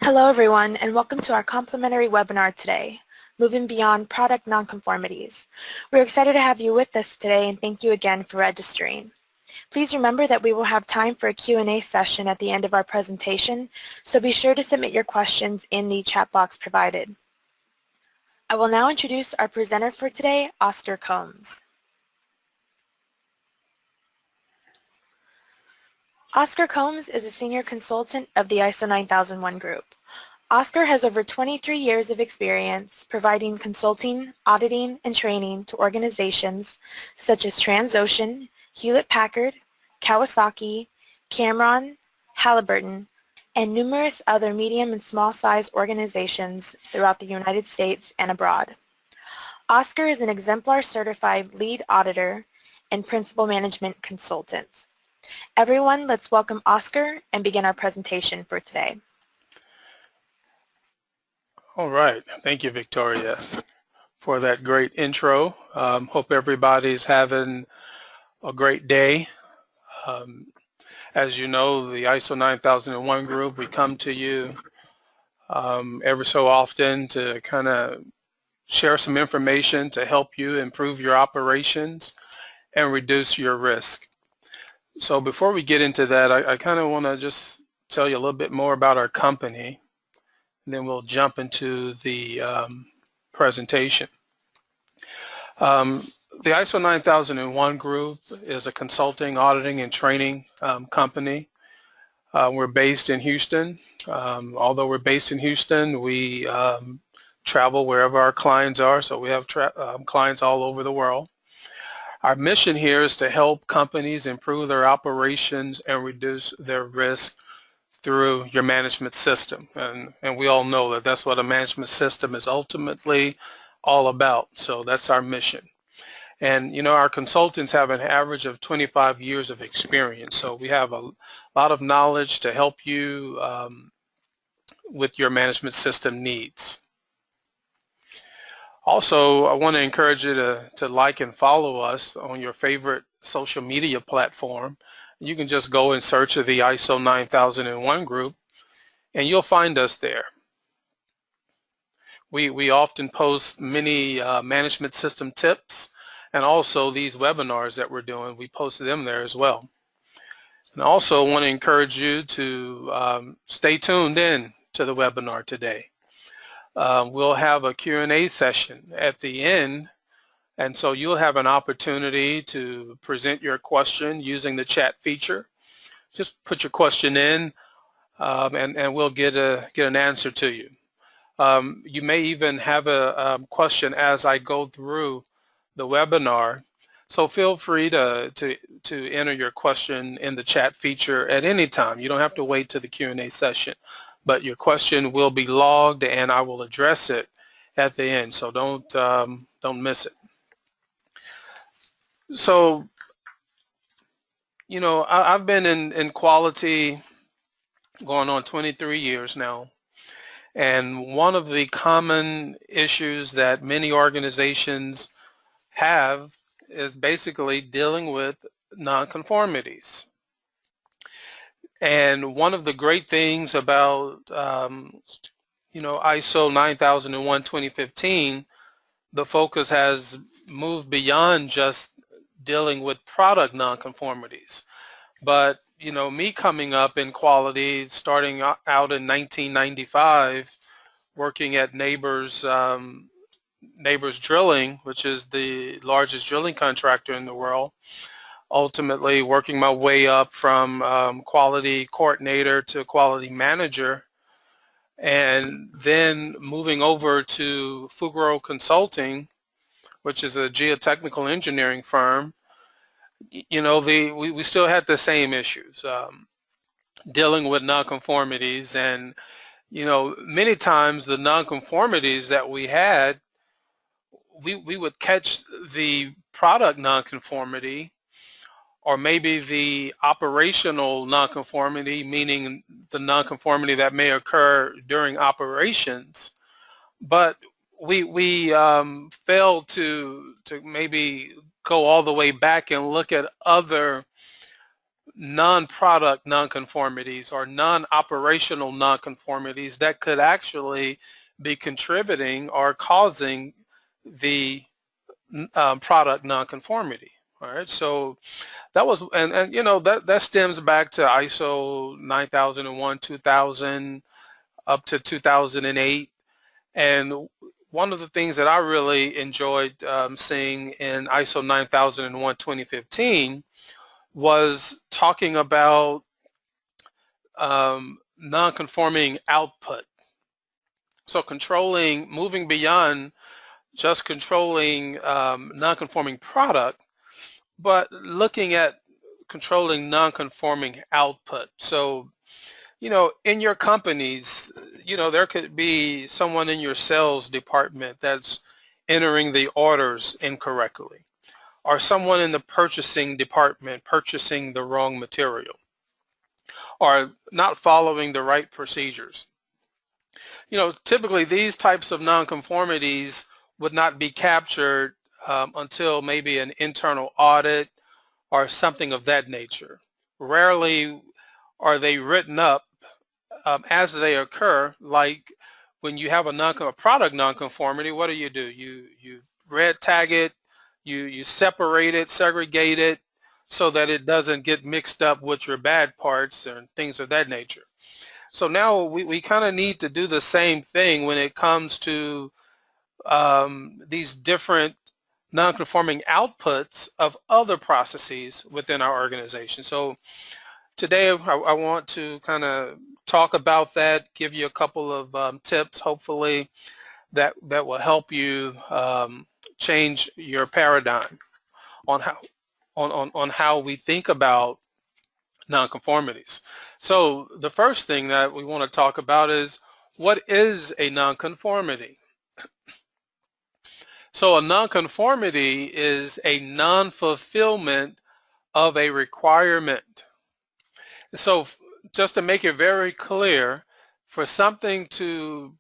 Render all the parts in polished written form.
Hello everyone, and welcome to our complimentary webinar today, Moving Beyond Product Nonconformities. We're excited to have you with us today, and thank you again for registering. Please remember that we will have time for a Q&A session at the end of our presentation, so be sure to submit your questions in the chat box provided. I will now introduce our presenter for today, Oscar Combs. Oscar Combs is a senior consultant of the ISO 9001 group. Oscar has over 23 years of experience providing consulting, auditing, and training to organizations such as Transocean, Hewlett-Packard, Kawasaki, Cameron, Halliburton, and numerous other medium and small-size organizations throughout the United States and abroad. Oscar is an exemplar certified lead auditor and principal management consultant. Everyone, let's welcome Oscar and begin our presentation for today. All right. Thank you, Victoria, for that great intro. Hope everybody's having a great day. As you know, the ISO 9001 group, we come to you every so often to kind of share some information to help you improve your operations and reduce your risk. So before we get into that, I kind of want to just tell you a little bit more about our company, and then we'll jump into the presentation. The ISO 9001 group is a consulting, auditing, and training company. We're based in Houston. Although we're based in Houston, we travel wherever our clients are, so we have clients all over the world. Our mission here is to help companies improve their operations and reduce their risk through your management system. And we all know that that's what a management system is ultimately all about. So that's our mission. And, you know, our consultants have an average of 25 years of experience. So we have a lot of knowledge to help you with your management system needs. Also, I want to encourage you to like and follow us on your favorite social media platform. You can just go and search the ISO 9001 group, and you'll find us there. We often post many management system tips, and also these webinars that we're doing, we post them there as well. And I also want to encourage you to stay tuned in to the webinar today. We'll have a Q&A session at the end, and so you'll have an opportunity to present your question using the chat feature. Just put your question in, and we'll get an answer to you. You may even have a question as I go through the webinar, so feel free to enter your question in the chat feature at any time. You don't have to wait to the Q&A session, but your question will be logged and I will address it at the end, so don't miss it. So, you know, I've been in quality going on 23 years now, and one of the common issues that many organizations have is basically dealing with nonconformities. And one of the great things about you know, ISO 9001 2015, the focus has moved beyond just dealing with product nonconformities. But, you know, me coming up in quality, starting out in 1995, working at Neighbors Drilling, which is the largest drilling contractor in the world, ultimately working my way up from quality coordinator to quality manager, and then moving over to Fugro Consulting, which is a geotechnical engineering firm. You know, we still had the same issues dealing with nonconformities, and you know, many times the nonconformities that we had, we would catch the product nonconformity, or maybe the operational nonconformity, meaning the nonconformity that may occur during operations, but we failed to maybe go all the way back and look at other non-product nonconformities or non-operational nonconformities that could actually be contributing or causing the product nonconformity. All right, so that was, and you know, that stems back to ISO 9001, 2000, up to 2008. And one of the things that I really enjoyed seeing in ISO 9001, 2015 was talking about non-conforming output. So controlling, moving beyond just controlling non-conforming product, but looking at controlling non-conforming output. So, you know, in your companies, you know, there could be someone in your sales department that's entering the orders incorrectly, or someone in the purchasing department purchasing the wrong material, or not following the right procedures. You know, typically these types of nonconformities would not be captured until maybe an internal audit or something of that nature. Rarely are they written up as they occur. Like when you have a product nonconformity, what do? You red tag it, you separate it, segregate it, so that it doesn't get mixed up with your bad parts and things of that nature. So now we kind of need to do the same thing when it comes to these different non-conforming outputs of other processes within our organization. So today I want to kind of talk about that, give you a couple of tips, hopefully, that will help you change your paradigm on how we think about nonconformities. So the first thing that we want to talk about is, what is a nonconformity? So a nonconformity is a non-fulfillment of a requirement. So just to make it very clear, for something to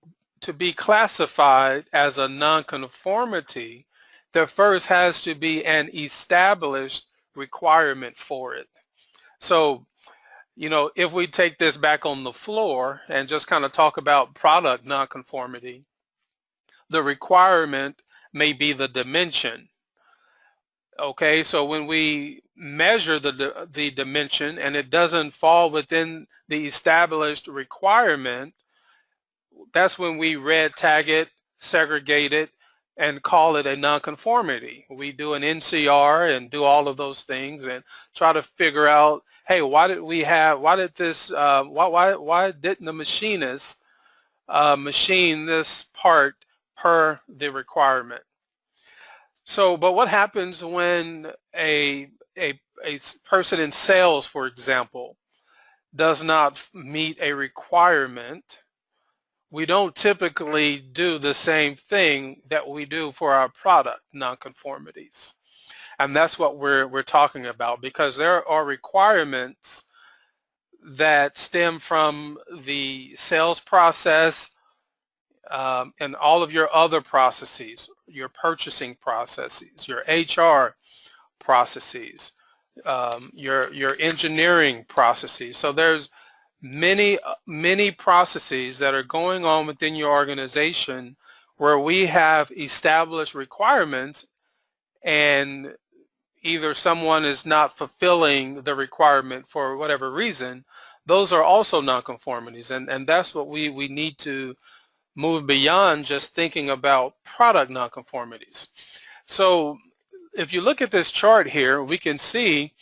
be classified as a nonconformity, there first has to be an established requirement for it. So, you know, if we take this back on the floor and just kind of talk about product nonconformity, the requirement may be the dimension. Okay, so when we measure the dimension and it doesn't fall within the established requirement, that's when we red tag it, segregate it, and call it a nonconformity. We do an NCR and do all of those things and try to figure out, hey, why didn't the machinist machine this part per the requirement? So, but what happens when a person in sales, for example, does not meet a requirement? We don't typically do the same thing that we do for our product nonconformities. And that's what we're talking about, because there are requirements that stem from the sales process and all of your other processes, your purchasing processes, your HR processes, your engineering processes. So there's many processes that are going on within your organization where we have established requirements, and either someone is not fulfilling the requirement for whatever reason. Those are also nonconformities, and that's what we need to move beyond just thinking about product nonconformities. So if you look at this chart here, we can see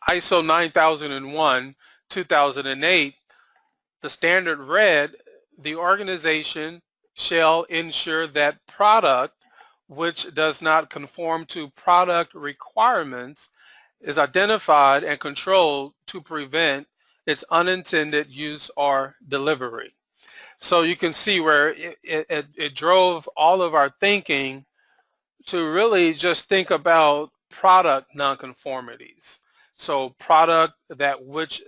ISO 9001, 2008, the standard read, the organization shall ensure that product which does not conform to product requirements is identified and controlled to prevent its unintended use or delivery. So you can see where it drove all of our thinking to really just think about product nonconformities. So product that which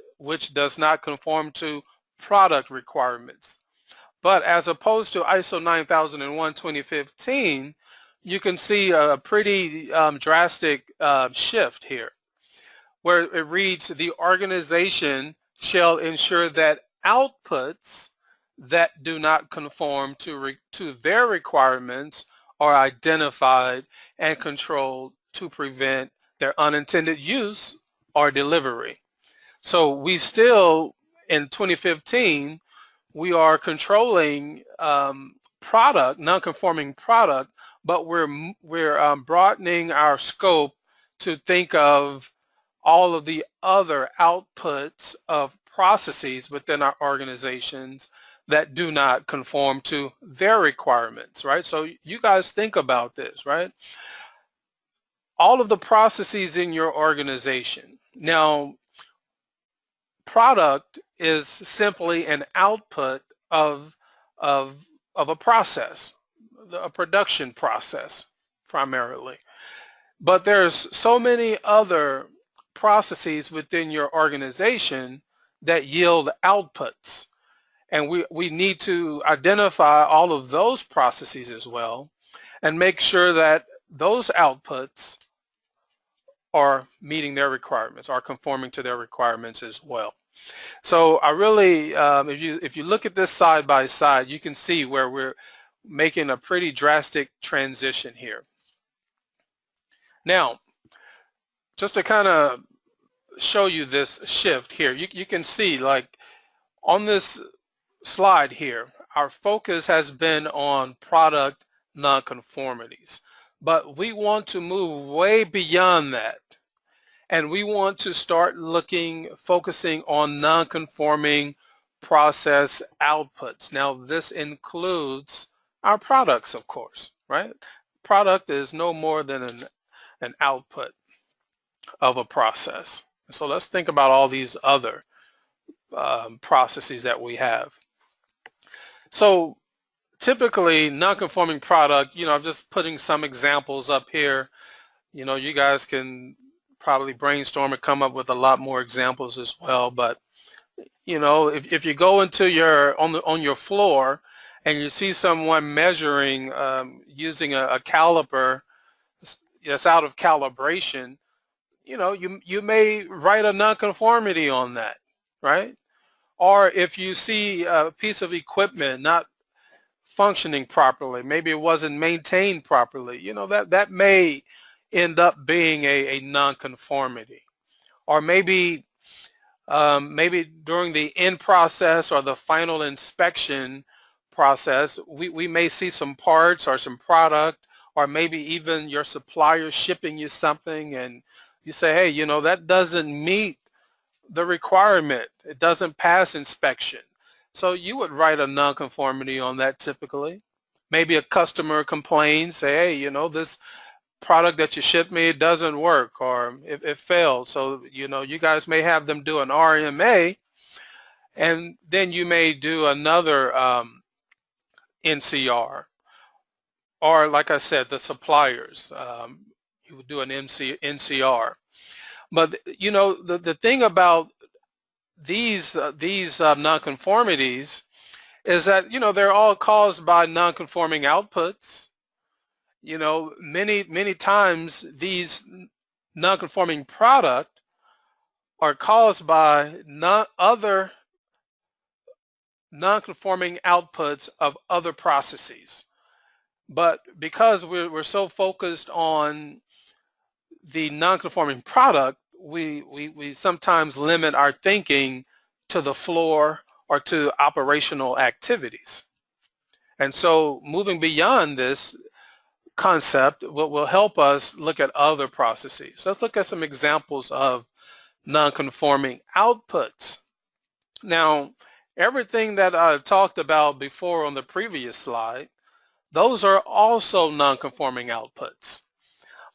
does not conform to product requirements. But as opposed to ISO 9001 2015, you can see a pretty drastic shift here, where it reads, the organization shall ensure that outputs that do not conform to their requirements are identified and controlled to prevent their unintended use or delivery. So we still, in 2015, we are controlling product, non-conforming product, but we're broadening our scope to think of all of the other outputs of processes within our organizations that do not conform to their requirements, right? So you guys think about this, right? All of the processes in your organization. Now, product is simply an output of a process, a production process primarily. But there's so many other processes within your organization that yield outputs. And we need to identify all of those processes as well and make sure that those outputs are meeting their requirements, are conforming to their requirements as well. So I really, if you look at this side by side, you can see where we're making a pretty drastic transition here. Now, just to kind of show you this shift here, you can see, like, on this slide here, our focus has been on product nonconformities, but we want to move way beyond that, and we want to start focusing on nonconforming process outputs. Now, this includes our products, of course, right? Product is no more than an output of a process. So let's think about all these other processes that we have. So typically, nonconforming product, I'm just putting some examples up here. You guys can probably brainstorm and come up with a lot more examples as well. But if you go into on your floor and you see someone measuring using a caliper that's out of calibration, you may write a nonconformity on that, right? Or if you see a piece of equipment not functioning properly, maybe it wasn't maintained properly, that may end up being a nonconformity. Or maybe during the end process or the final inspection process, we may see some parts or some product, or maybe even your supplier shipping you something and you say, hey, that doesn't meet the requirement. It doesn't pass inspection. So you would write a nonconformity on that typically. Maybe a customer complains, say, hey, this product that you shipped me, it doesn't work, or it failed. So, you guys may have them do an RMA, and then you may do another NCR. Or like I said, the suppliers, you would do an NCR. But the thing about these nonconformities is that they're all caused by nonconforming outputs. Many times these nonconforming product are caused by other nonconforming outputs of other processes. But because we're so focused on the nonconforming product, we sometimes limit our thinking to the floor or to operational activities. And so moving beyond this concept will help us look at other processes. Let's look at some examples of nonconforming outputs. Now, everything that I talked about before on the previous slide, those are also nonconforming outputs.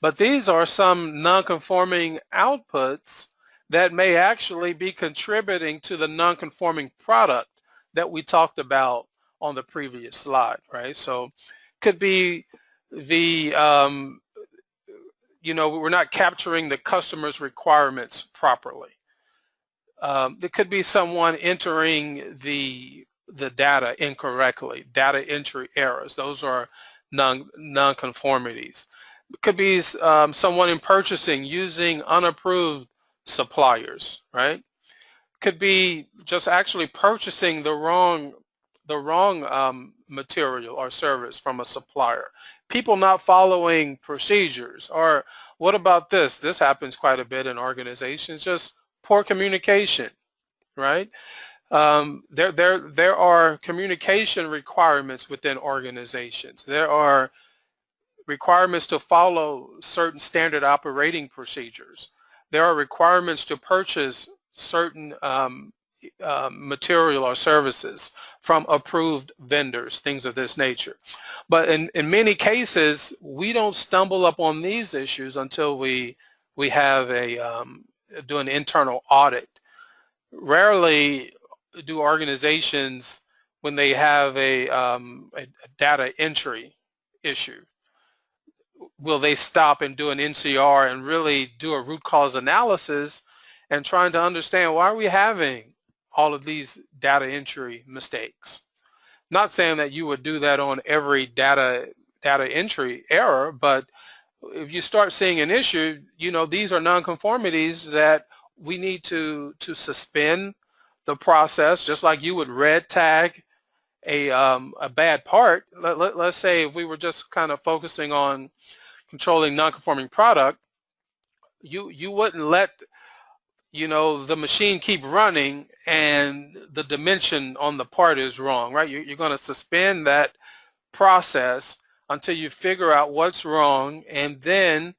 But these are some nonconforming outputs that may actually be contributing to the nonconforming product that we talked about on the previous slide, right? So could be we're not capturing the customer's requirements properly. There could be someone entering the data incorrectly, data entry errors. Those are nonconformities. It could be someone in purchasing using unapproved suppliers, right? Could be just actually purchasing the wrong material or service from a supplier. People not following procedures. Or what about this? This happens quite a bit in organizations, just poor communication, right? There are communication requirements within organizations. There are requirements to follow certain standard operating procedures. There are requirements to purchase certain material or services from approved vendors, things of this nature. But in many cases, we don't stumble upon these issues until we have do an internal audit. Rarely do organizations, when they have a data entry issue, will they stop and do an NCR and really do a root cause analysis and trying to understand why are we having all of these data entry mistakes. Not saying that you would do that on every data entry error, but if you start seeing an issue, these are nonconformities that we need to suspend the process, just like you would red tag a bad part. Let's say if we were just kind of focusing on controlling nonconforming product, you wouldn't let the machine keep running and the dimension on the part is wrong, right? You're going to suspend that process until you figure out what's wrong, and then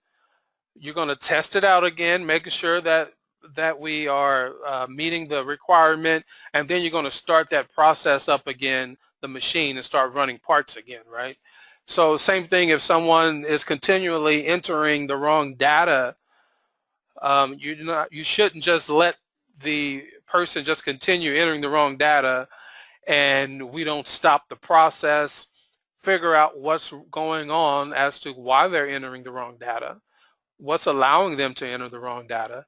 you're going to test it out again, making sure that we are meeting the requirement, and then you're going to start that process up again, the machine, and start running parts again, right? So same thing if someone is continually entering the wrong data, you shouldn't just let the person just continue entering the wrong data and we don't stop the process, figure out what's going on as to why they're entering the wrong data, what's allowing them to enter the wrong data,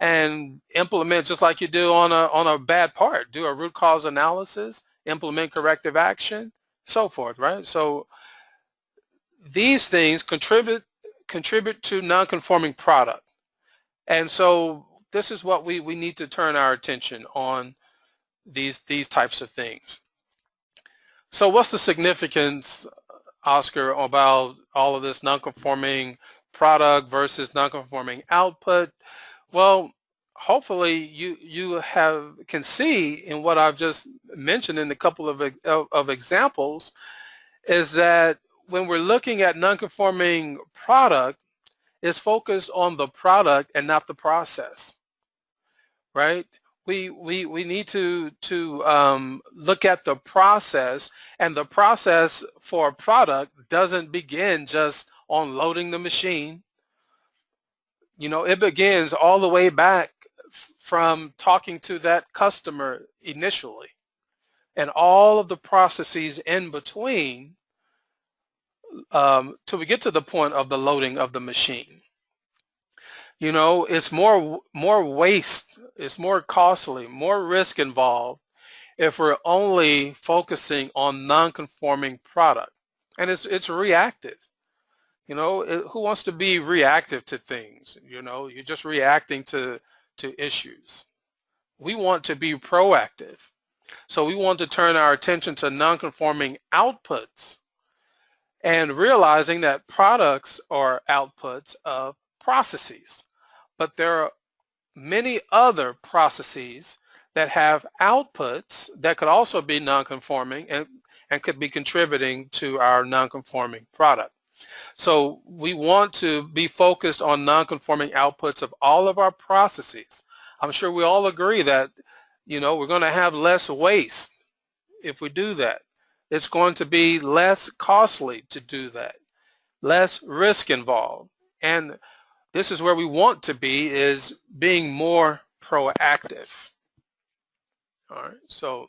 and implement just like you do on a bad part. Do a root cause analysis, implement corrective action, so forth, right? So these things contribute to non-conforming product. And so this is what we need to turn our attention on, these types of things. So what's the significance, Oscar, about all of this non-conforming product versus non-conforming output? Well, hopefully you can see in what I've just mentioned in a couple of examples is that when we're looking at non-conforming product, it's focused on the product and not the process, right? We need to look at the process, and the process for a product doesn't begin just on loading the machine. It begins all the way back from talking to that customer initially, and all of the processes in between till we get to the point of the loading of the machine. It's more waste, it's more costly, more risk involved if we're only focusing on non-conforming product. And it's reactive. Who wants to be reactive to things? You're just reacting to issues. We want to be proactive. So we want to turn our attention to non-conforming outputs and realizing that products are outputs of processes. But there are many other processes that have outputs that could also be non-conforming and could be contributing to our non-conforming product. So we want to be focused on non-conforming outputs of all of our processes. I'm sure we all agree that, we're going to have less waste if we do that. It's going to be less costly to do that, less risk involved. And this is where we want to be, is being more proactive. All right, so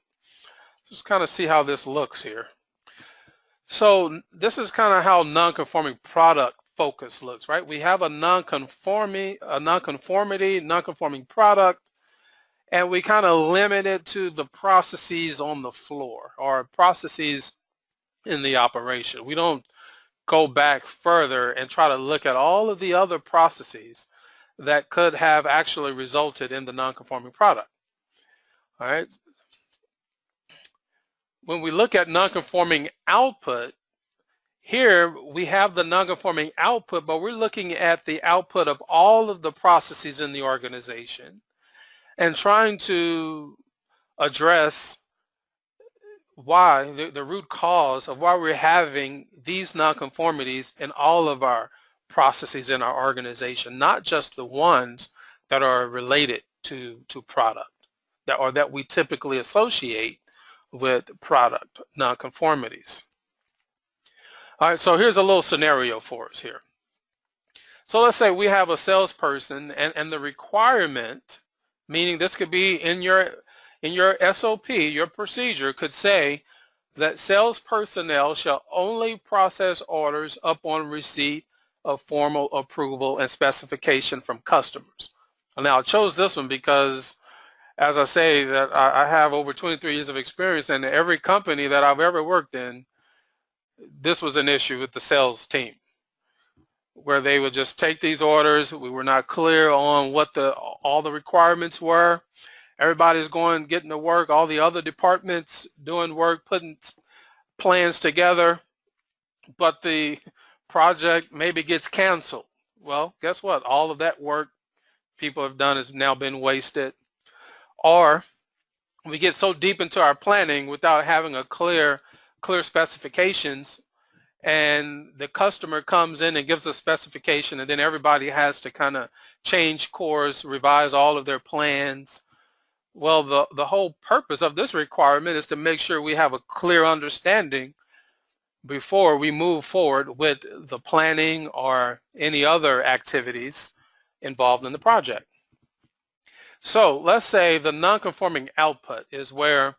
just kind of see how this looks here. So this is kind of how non-conforming product focus looks, right? We have a nonconformity, non-conforming product, and we kind of limit it to the processes on the floor or processes in the operation. We don't go back further and try to look at all of the other processes that could have actually resulted in the non-conforming product. All right. When we look at non-conforming output, here we have the non-conforming output, but we're looking at the output of all of the processes in the organization and trying to address why, the root cause of why we're having these nonconformities in all of our processes in our organization, not just the ones that are related to product that we typically associate with product nonconformities. All right, so here's a little scenario for us here. So let's say we have a salesperson and the requirement, meaning this could be in your SOP, your procedure could say that sales personnel shall only process orders upon receipt of formal approval and specification from customers. Now I chose this one because, as I say, that I have over 23 years of experience, and every company that I've ever worked in, this was an issue with the sales team, where they would just take these orders. We were not clear on what all the requirements were. Everybody's getting to work, all the other departments doing work, putting plans together, but the project maybe gets canceled. Well, guess what? All of that work people have done has now been wasted. Or we get so deep into our planning without having a clear specifications, and the customer comes in and gives a specification, and then everybody has to kind of change course, revise all of their plans. Well, the whole purpose of this requirement is to make sure we have a clear understanding before we move forward with the planning or any other activities involved in the project. So let's say the non-conforming output is where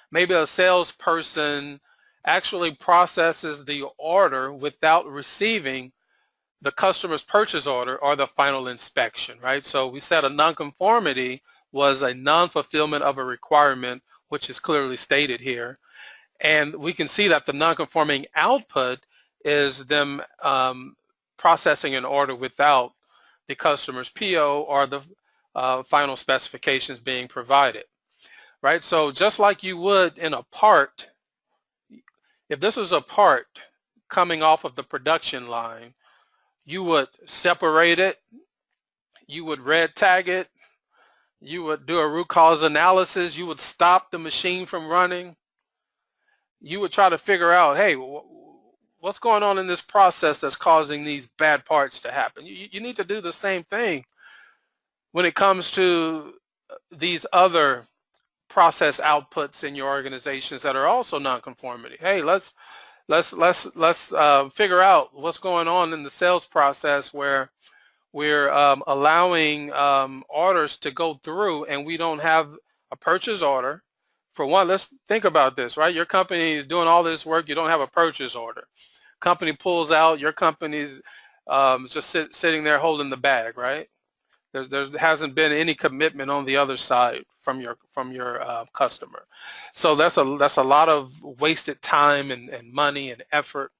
maybe a salesperson actually processes the order without receiving the customer's purchase order or the final inspection, right? So we said a nonconformity was a non-fulfillment of a requirement, which is clearly stated here. And we can see that the nonconforming output is them processing an order without the customer's PO or the final specifications being provided, right? So just like you would in a part, if this was a part coming off of the production line, you would separate it, you would red tag it, you would do a root cause analysis, you would stop the machine from running, you would try to figure out, hey, what's going on in this process that's causing these bad parts to happen? You need to do the same thing when it comes to these other process outputs in your organizations that are also nonconformity. Hey, let's figure out what's going on in the sales process where we're allowing orders to go through and we don't have a purchase order. For one, let's think about this, right? Your company is doing all this work, you don't have a purchase order. Company pulls out, your company's just sitting there holding the bag, right? There hasn't been any commitment on the other side from your customer. So that's a lot of wasted time and money and effort.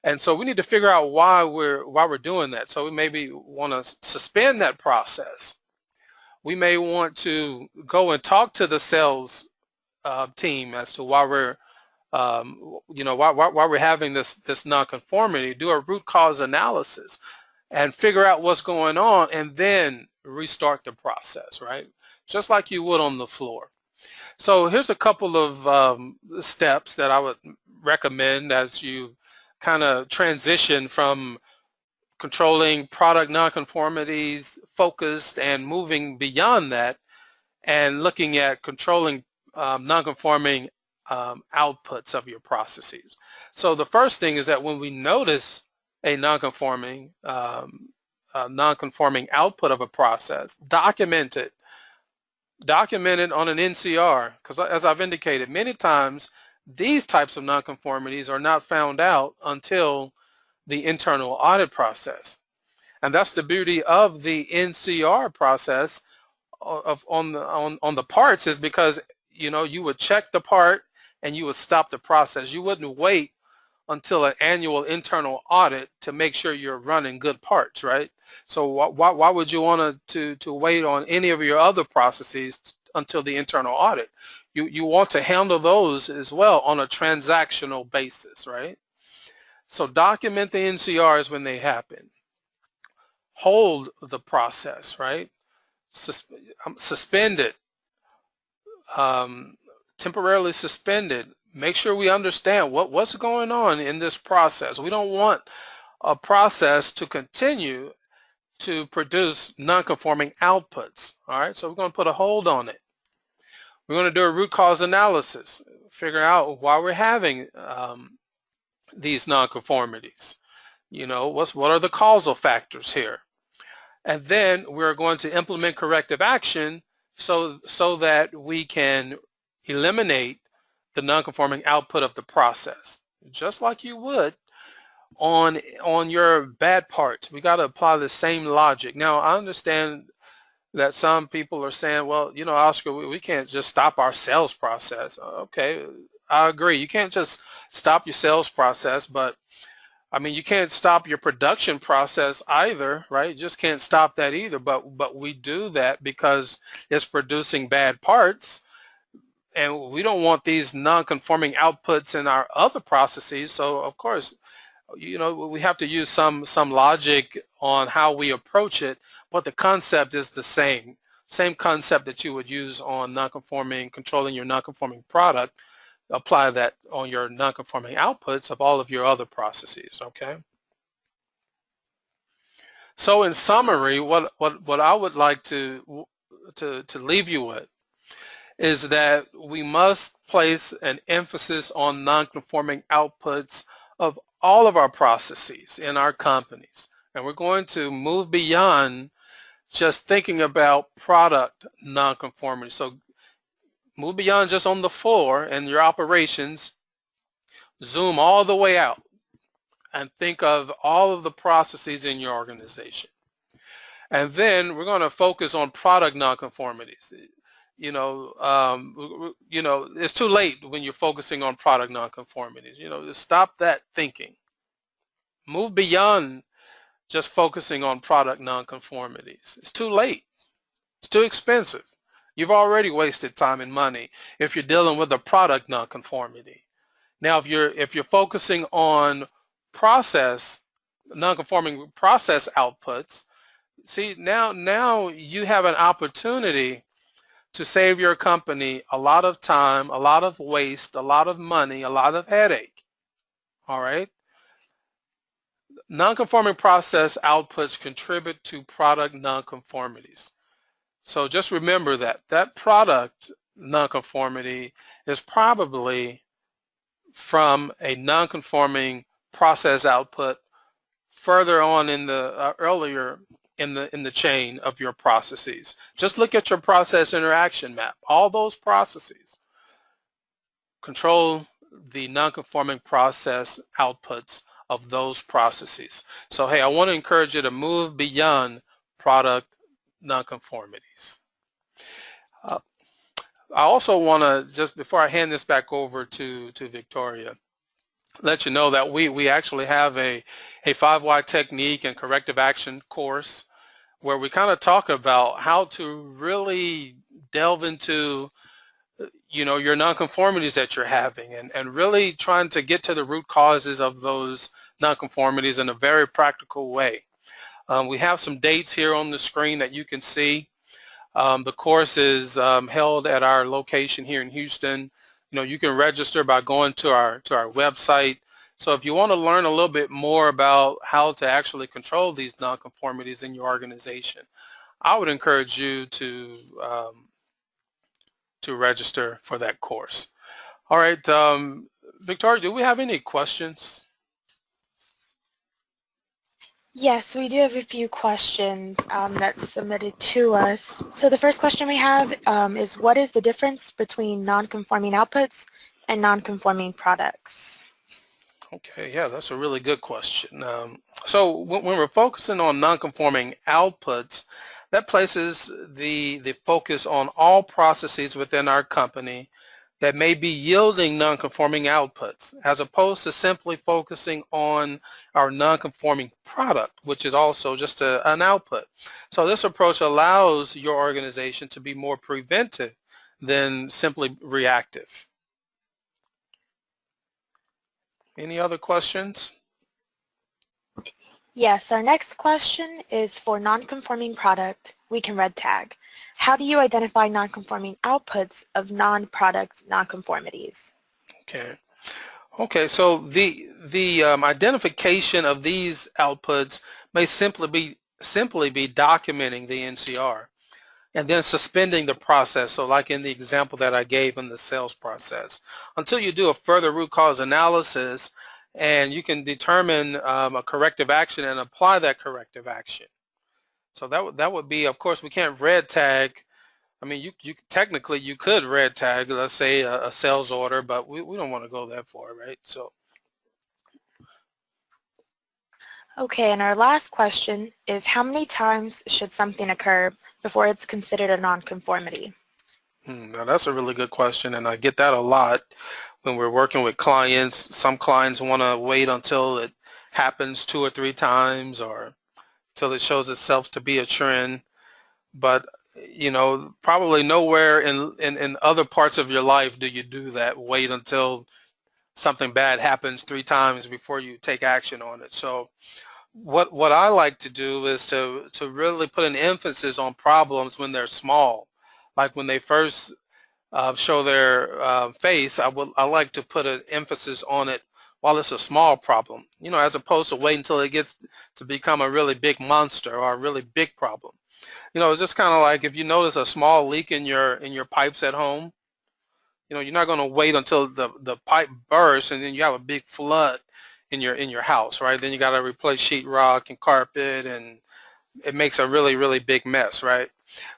And so we need to figure out why we're doing that. So we maybe want to suspend that process. We may want to go and talk to the sales team as to why we're why we're having this nonconformity. Do a root cause analysis and figure out what's going on, and then restart the process, right? Just like you would on the floor. So here's a couple of steps that I would recommend as you kind of transition from controlling product nonconformities, focused, and moving beyond that, and looking at controlling nonconforming outputs of your processes. So the first thing is that when we notice a nonconforming output of a process, document it on an NCR, because as I've indicated many times, these types of nonconformities are not found out until the internal audit process. And that's the beauty of the NCR process on the parts, is because you would check the part and you would stop the process. You wouldn't wait until an annual internal audit to make sure you're running good parts, right? So why would you want to wait on any of your other processes until the internal audit? You want to handle those as well on a transactional basis, right? So document the NCRs when they happen. Hold the process, right? Suspend it. Temporarily suspended. Make sure we understand what's going on in this process. We don't want a process to continue to produce non-conforming outputs. All right, so we're going to put a hold on it. We're going to do a root cause analysis, figure out why we're having these non-conformities. You know, what are the causal factors here? And then we're going to implement corrective action so that we can eliminate the non-conforming output of the process, just like you would on your bad parts. We got to apply the same logic. Now, I understand that some people are saying, well, you know, Oscar, we can't just stop our sales process. Okay, I agree. You can't just stop your sales process, but I mean, you can't stop your production process either, right? You just can't stop that either. But we do that because it's producing bad parts, and we don't want these non-conforming outputs in our other processes. So of course, you know, we have to use some logic on how we approach it, but the concept is the same concept that you would use on non-conforming, controlling your non-conforming product. Apply that on your non-conforming outputs of all of your other processes, okay? So in summary, what I would like to leave you with is that we must place an emphasis on non-conforming outputs of all of our processes in our companies. And we're going to move beyond just thinking about product non-conformity. So move beyond just on the floor and your operations, zoom all the way out and think of all of the processes in your organization. And then we're going to focus on product nonconformities. You know, it's too late when you're focusing on product nonconformities. You know, just stop that thinking. Move beyond just focusing on product nonconformities. It's too late. It's too expensive. You've already wasted time and money if you're dealing with a product nonconformity. Now, if you're focusing on nonconforming process outputs, see, now you have an opportunity to save your company a lot of time, a lot of waste, a lot of money, a lot of headache. All right? Nonconforming process outputs contribute to product nonconformities. So just remember that product nonconformity is probably from a nonconforming process output further on in the earlier in the chain of your processes. Just look at your process interaction map. All those processes control the nonconforming process outputs of those processes. So hey, I want to encourage you to move beyond product nonconformities. I also want to, just before I hand this back over to Victoria, let you know that we actually have a 5Y technique and corrective action course where we kind of talk about how to really delve into your nonconformities that you're having and really trying to get to the root causes of those nonconformities in a very practical way. We have some dates here on the screen that you can see. The course is held at our location here in Houston. You can register by going to our website. So if you want to learn a little bit more about how to actually control these nonconformities in your organization, I would encourage you to register for that course. All right, Victoria, do we have any questions? Yes, we do have a few questions that's submitted to us. So the first question we have is, what is the difference between nonconforming outputs and nonconforming products? Okay, yeah, that's a really good question. So when we're focusing on nonconforming outputs, that places the focus on all processes within our company that may be yielding nonconforming outputs, as opposed to simply focusing on our nonconforming product, which is also just an output. So this approach allows your organization to be more preventive than simply reactive. Any other questions? Yes, our next question is for nonconforming product, we can red tag. How do you identify nonconforming outputs of non-product nonconformities? Okay, so the identification of these outputs may simply be documenting the NCR and then suspending the process. So like in the example that I gave in the sales process, until you do a further root cause analysis and you can determine a corrective action and apply that corrective action. So that would be, of course, we can't red tag. I mean, you technically you could red tag, let's say a sales order, but we don't want to go that far, right? So. Okay, and our last question is how many times should something occur before it's considered a nonconformity? Now that's a really good question, and I get that a lot when we're working with clients. Some clients want to wait until it happens 2 or 3 times or till it shows itself to be a trend. But probably nowhere in other parts of your life do you do that, wait until something bad happens 3 times before you take action on it. So what I like to do is to really put an emphasis on problems when they're small, like when they first show their face. I like to put an emphasis on it while it's a small problem, as opposed to wait until it gets to become a really big monster or a really big problem. It's just kind of like if you notice a small leak in your pipes at home, you're not going to wait until the pipe bursts and then you have a big flood in your house, right? Then you got to replace sheetrock and carpet, and it makes a really big mess, right?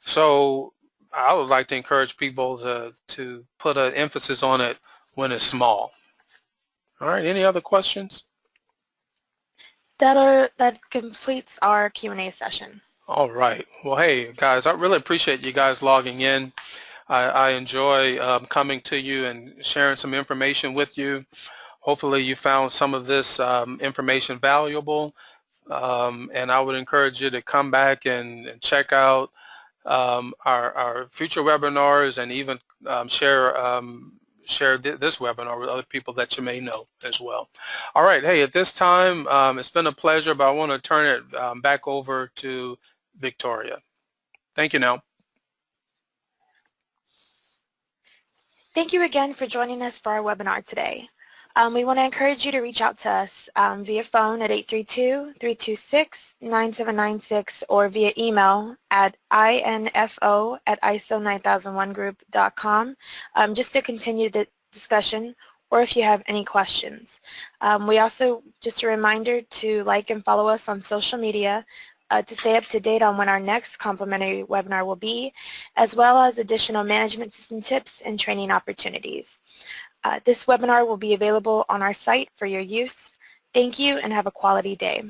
So I would like to encourage people to put an emphasis on it when it's small. All right, any other questions? That completes our Q&A session. All right. Well, hey, guys, I really appreciate you guys logging in. I enjoy coming to you and sharing some information with you. Hopefully you found some of this information valuable, and I would encourage you to come back and check out our future webinars, and even share this webinar with other people that you may know as well. All right, hey, at this time, it's been a pleasure, but I want to turn it back over to Victoria. Thank you now. Thank you again for joining us for our webinar today. We want to encourage you to reach out to us via phone at 832-326-9796 or via email at info@iso9001group.com just to continue the discussion, or if you have any questions. We also, just a reminder to like and follow us on social media to stay up to date on when our next complimentary webinar will be, as well as additional management system tips and training opportunities. This webinar will be available on our site for your use. Thank you and have a quality day.